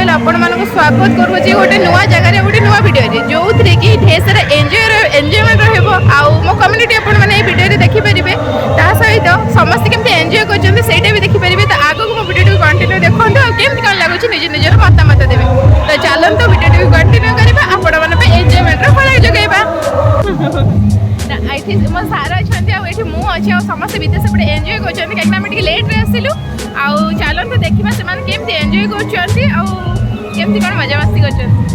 channel आपण मानक स्वागत करूँ गोटे नुआ जगह गोटे नुआ वीडियो जो थे कि ढेर सारा एंजॉयमेंट रहा मो कम्युनिटी आपण मैंने वीडियो देखिपारे सहित समस्त केमती एंजॉय कर भी देखिपारे तो आगे मो वीडियो कंटिन्यू देखो केमती कौन लगुच निज निजर मतामत देवे तो चलते वीडियो कंटिन्यू करवा आपण मैंने एंजॉयमेंट फल जगेबा आई थिंक मो सार अच्छा ये मुझे समस्त विदेश पटे एंजॉय कर कहीं लेट्रे आसलु आउ चलते देखा से केमती एंजॉय करमती कौन मजा मस्ती कर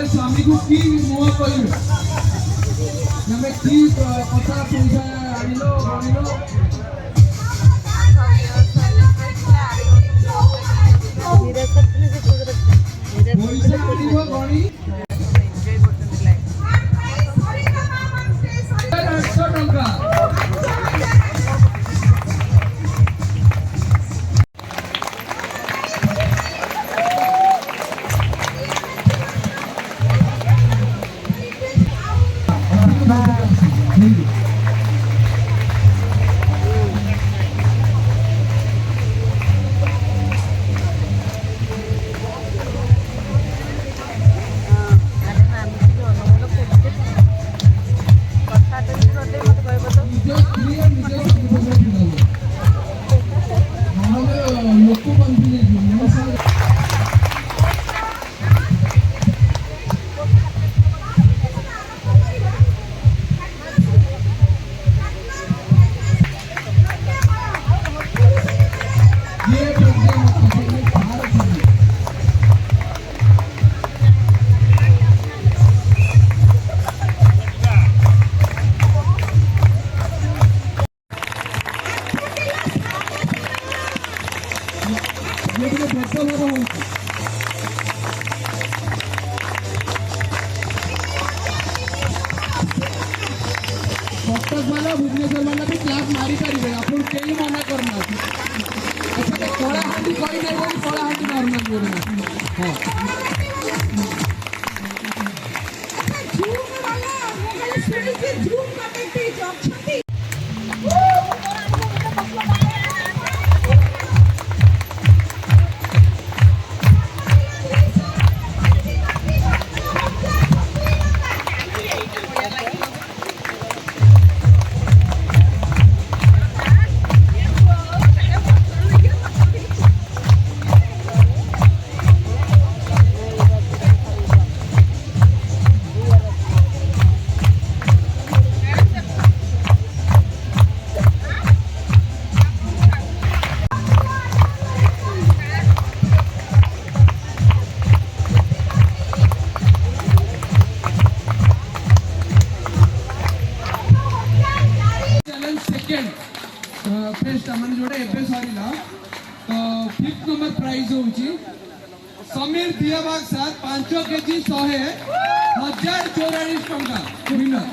स्वामी को की मुह कर कथा पैसा आनिलो गणी ये गोटे भेदभाव होउची कटक वाला भुवनेश्वर वाला भी क्लास मारी पारे आपन कई मना करना अच्छा कलाहांडी कही नहीं बोली कलाहांडी मारना बोलना हाँ फेस्ट मैंने जोड़े एबे सरीला तो 5th नंबर प्राइज होउची समीर दियाबाग सर 5 केजी 100,044 टंका विनर